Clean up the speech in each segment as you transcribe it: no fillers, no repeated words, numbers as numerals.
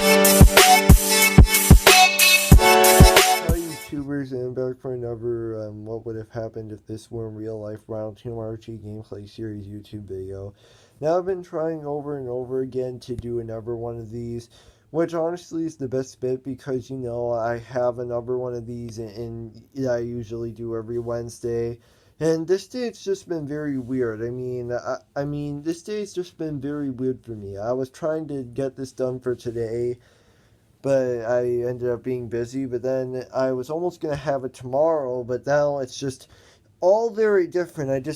Hi YouTubers, and I'm back for another What Would Have Happened If This Were in Real Life RhinoTMRTGamePlay series YouTube video. Now I've been trying over and over again to do another one of these, which honestly is the best bit because, you know, I have another one of these and I usually do every Wednesday. And this day it's just been very weird. I mean, this day it's just been very weird for me. I was trying to get this done for today, but I ended up being busy. But then I was almost gonna have it tomorrow, but now it's just all very different.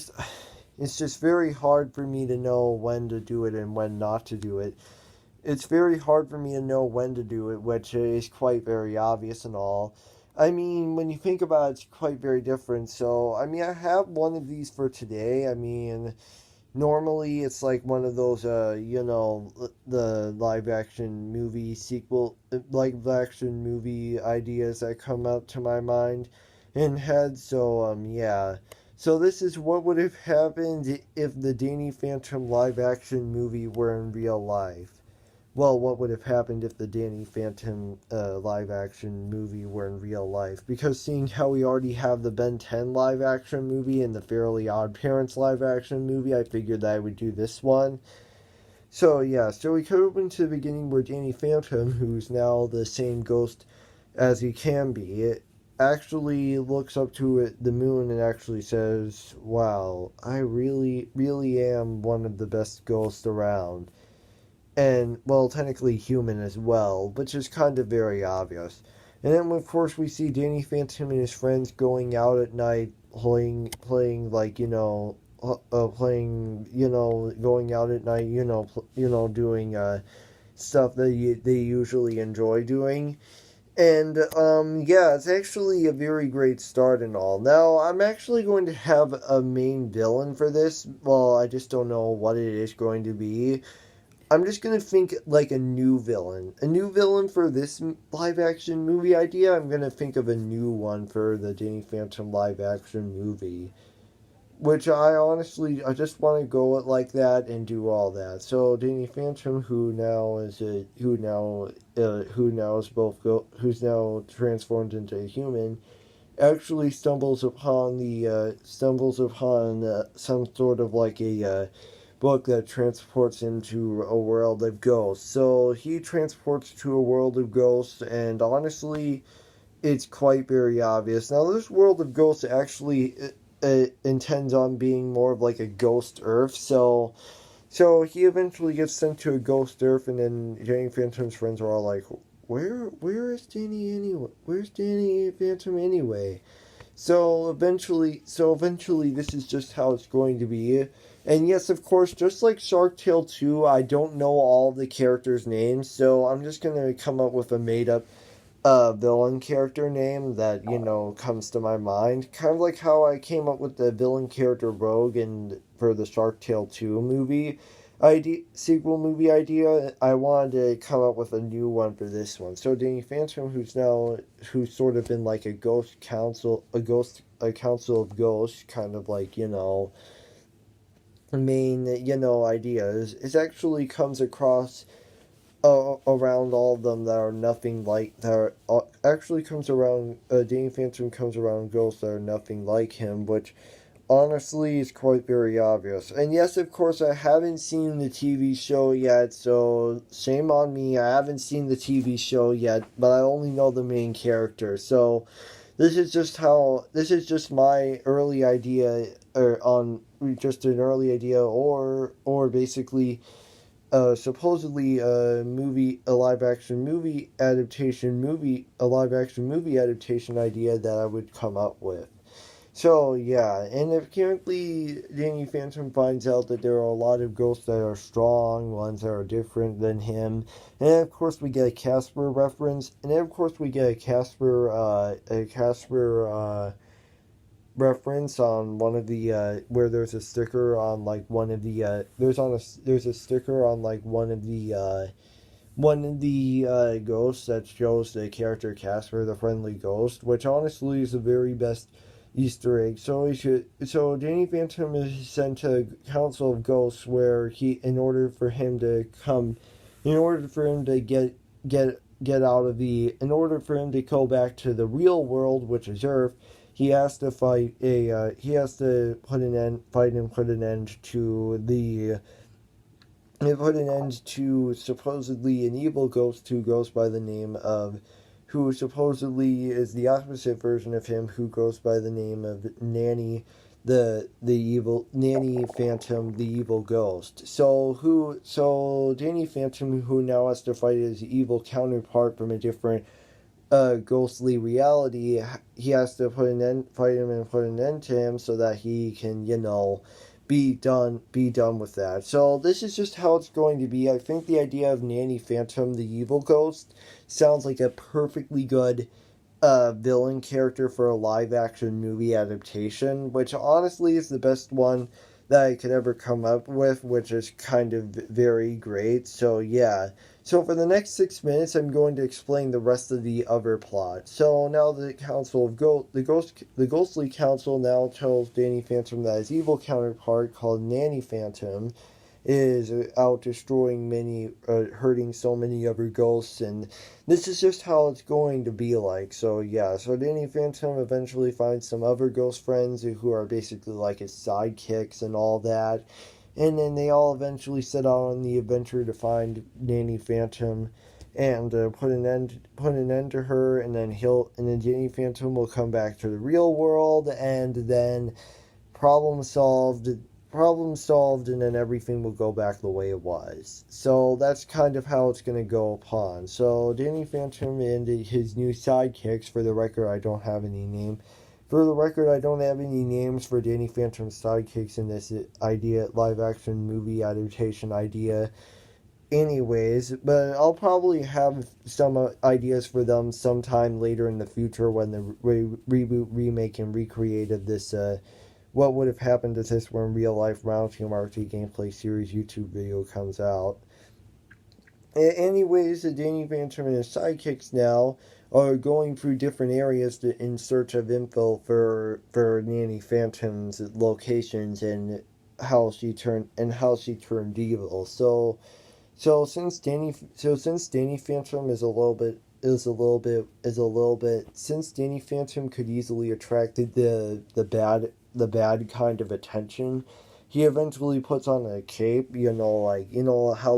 It's just very hard for me to know when to do it and when not to do it. It's very hard for me to know when to do it, which is quite very obvious and all. I mean, when you think about it, it's quite very different. So, I mean, I have one of these for today. I mean, normally it's like one of those the live action movie sequel live action movie ideas that come up to my mind and head. So so this is what would have happened if the Danny Phantom live action movie were in real life. Well, what would have happened if the Danny Phantom live action movie were in real life? Because seeing how we already have the Ben 10 live action movie and the Fairly Odd Parents live action movie, I figured that I would do this one. So we could open to the beginning where Danny Phantom, who's now the same ghost as he can be, it actually looks up to the moon and actually says, "Wow, I really, really am one of the best ghosts around." And, well, technically human as well, which is kind of very obvious. And then, of course, we see Danny Phantom and his friends going out at night, playing like, going out at night, doing stuff that they usually enjoy doing. And, yeah, it's actually a very great start and all. Now, I'm actually going to have a main villain for this. Well, I just don't know what it is going to be. I'm just gonna think like a new villain. A new villain for this live action movie idea. I'm gonna think of a new one for the Danny Phantom live action movie. Which I just want to go it like that and do all that. So Danny Phantom, who's now transformed into a human, actually stumbles upon some sort of like a book that transports him to a world of ghosts. So he transports to a world of ghosts, and honestly, it's quite very obvious. Now, this world of ghosts actually intends on being more of like a ghost Earth. So he eventually gets sent to a ghost Earth, and then Danny Phantom's friends are all like, "Where is Danny anyway? Where's Danny Phantom anyway?" So eventually, this is just how it's going to be. And yes, of course, just like Shark Tale 2, I don't know all the characters' names, so I'm just gonna come up with a made up villain character name that, comes to my mind. Kind of like how I came up with the villain character Rogue for the Shark Tale 2 sequel movie idea. I wanted to come up with a new one for this one. So Danny Phantom, who's sort of been like a council of ghosts, kind of like, main, ideas, it actually comes across around all of them that are nothing like that are, actually comes around Danny Phantom comes around ghosts that are nothing like him, which honestly is quite very obvious. And yes, of course, I haven't seen the TV show yet, so shame on me. I haven't seen the TV show yet, but I only know the main character. So this is just my early idea, or on just an early idea, or basically supposedly a live action movie adaptation idea that I would come up with. So yeah, and apparently Danny Phantom finds out that there are a lot of ghosts that are strong, ones that are different than him, and then of course we get a Casper reference, and then of course we get a Casper reference on one of the where there's a sticker on like one of the there's a sticker on like one of the ghosts that shows the character Casper, the friendly ghost, which honestly is the very best Easter egg. So Danny Phantom is sent to a council of ghosts where in order for him to get get out of in order for him to go back to the real world, which is Earth. He has to fight he has to put an end fight and put an end to supposedly an evil ghost who goes by the name of, who supposedly is the opposite version of him, who goes by the name of Nanny, the evil Nanny Phantom, the evil ghost. So Danny Phantom, who now has to fight his evil counterpart from a different ghostly reality, he has to fight him and put an end to him so that he can, be done with that. So this is just how it's going to be. I think the idea of Nanny Phantom, the evil ghost, sounds like a perfectly good villain character for a live action movie adaptation, which honestly is the best one that I could ever come up with, which is kind of very great. So yeah. So for the next 6 minutes, I'm going to explain the rest of the other plot. So now the the Ghostly Council now tells Danny Phantom that his evil counterpart, called Nanny Phantom, is out destroying hurting so many other ghosts, and this is just how it's going to be like. So yeah, so Danny Phantom eventually finds some other ghost friends who are basically like his sidekicks and all that, and then they all eventually set out on the adventure to find Nanny Phantom and put an end to her, and then Danny Phantom will come back to the real world, and then problem solved and then everything will go back the way it was. So that's kind of how it's going to go upon. So Danny Phantom and his new sidekicks, for the record, I don't have any names for Danny Phantom's sidekicks in this live action movie adaptation idea anyways, but I'll probably have some ideas for them sometime later in the future when the reboot, remake, and recreate of this what would have happened if this were in real life RhinoTMRTGamePlay series YouTube video comes out. Anyways, the Danny Phantom and his sidekicks now are going through different areas in search of info for Nanny Phantom's locations and how she turned evil. So since Danny Phantom since Danny Phantom could easily attract the bad kind of attention, he eventually puts on a cape, how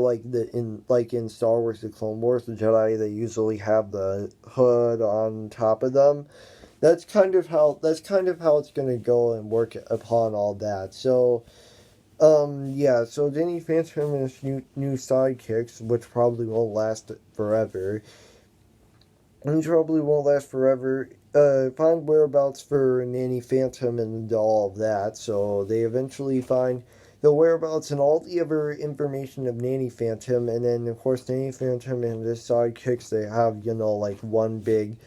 in Star Wars: The Clone Wars, the Jedi, they usually have the hood on top of them. That's kind of how it's gonna go and work upon all that. So yeah, so Danny Phantom and his new sidekicks, which probably won't last forever, find whereabouts for Nanny Phantom and all of that. So they eventually find the whereabouts and all the other information of Nanny Phantom, and then of course Nanny Phantom and his sidekicks, they have, one big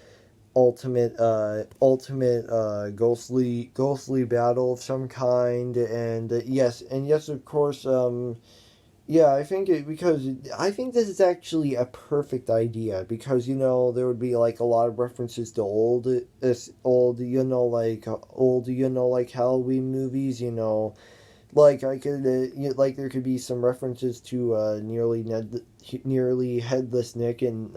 ultimate ghostly battle of some kind, and yes, of course, yeah, I think this is actually a perfect idea, because there would be like a lot of references to old Halloween movies, like I could like there could be some references to nearly headless Nick and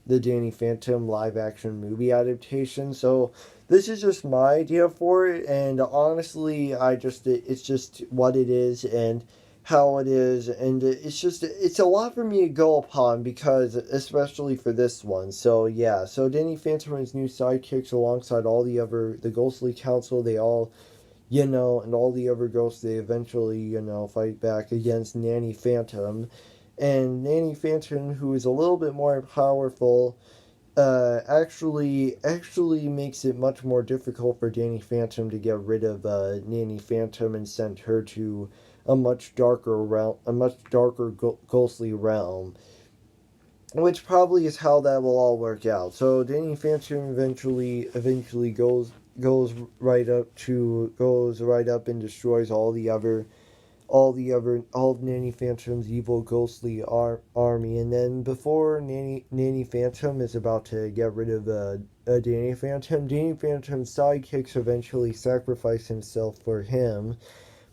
the Danny Phantom live action movie adaptation. So this is just my idea for it, and honestly, it's just what it is and how it is, and it's a lot for me to go upon, because especially for this one. So yeah, so Danny Phantom and his new sidekicks, alongside the Ghostly Council, they all, and all the other ghosts, they eventually, fight back against Nanny Phantom. And Nanny Phantom, who is a little bit more powerful, actually makes it much more difficult for Danny Phantom to get rid of Nanny Phantom and send her to a much darker ghostly realm, which probably is how that will all work out. So Danny Phantom eventually goes right up and destroys all of Nanny Phantom's evil ghostly army, and then before Nanny Phantom is about to get rid of Danny Phantom's sidekicks eventually sacrifice himself for him,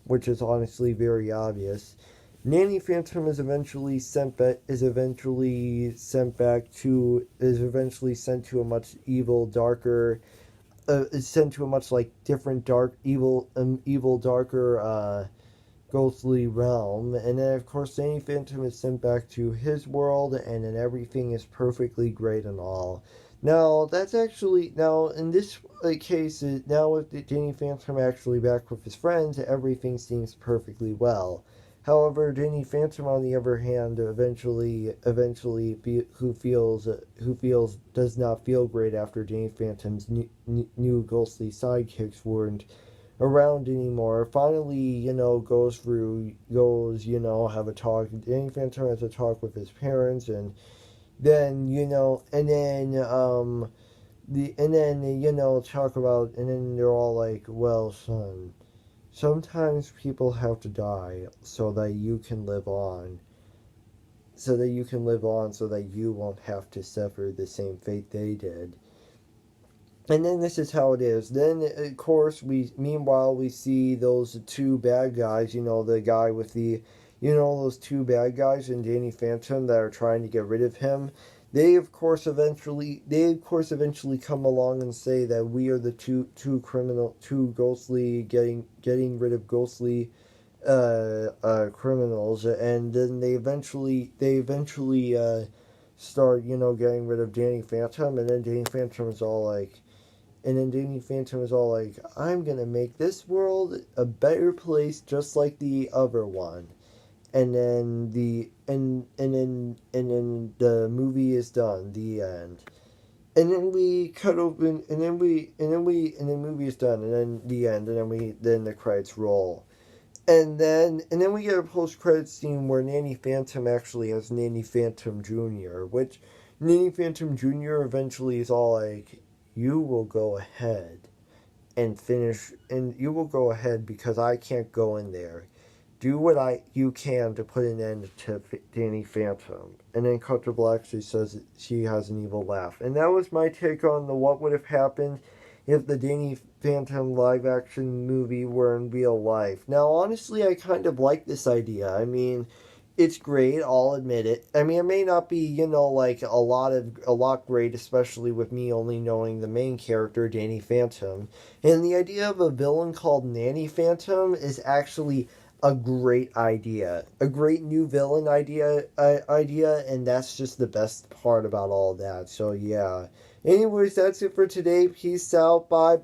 which is honestly very obvious. Nanny Phantom is eventually sent back sent to a much evil, darker, is sent to a much like different, darker, ghostly realm. And then, of course, Danny Phantom is sent back to his world, and then everything is perfectly great and all. Now, that's actually, now, in this case, now with Danny Phantom actually back with his friends, everything seems perfectly well. However, Danny Phantom, on the other hand, does not feel great after Danny Phantom's new ghostly sidekicks weren't around anymore. Finally, have a talk. Danny Phantom has a talk with his parents, and then, talk about, and then they're all like, well, son, sometimes people have to die so that you can live on. So that you won't have to suffer the same fate they did. And then this is how it is. Then, of course, meanwhile we see those two bad guys. The guy with those two bad guys in Danny Phantom that are trying to get rid of him. They of course eventually come along and say that we are the two ghostly getting rid of ghostly criminals, and then they eventually start getting rid of Danny Phantom, and then Danny Phantom is all like. I'm gonna make this world a better place, just like the other one. And then the movie is done. The end. And then we cut open, and then the movie is done, and then the end, and then the credits roll. And then we get a post-credits scene where Nanny Phantom actually has Nanny Phantom Jr., which Nanny Phantom Jr. eventually is all like, you will go ahead and finish, and you will go ahead because I can't go in there. Do what you can to put an end to Danny Phantom. And then cut to black, she says she has an evil laugh. And that was my take on the what would have happened if the Danny Phantom live action movie were in real life. Now, honestly, I kind of like this idea. I mean, it's great, I'll admit it. I mean, it may not be, like a lot great, especially with me only knowing the main character, Danny Phantom. And the idea of a villain called Nanny Phantom is actually a great idea. A great new villain idea, and that's just the best part about all that. So, yeah. Anyways, that's it for today. Peace out. Bye-bye.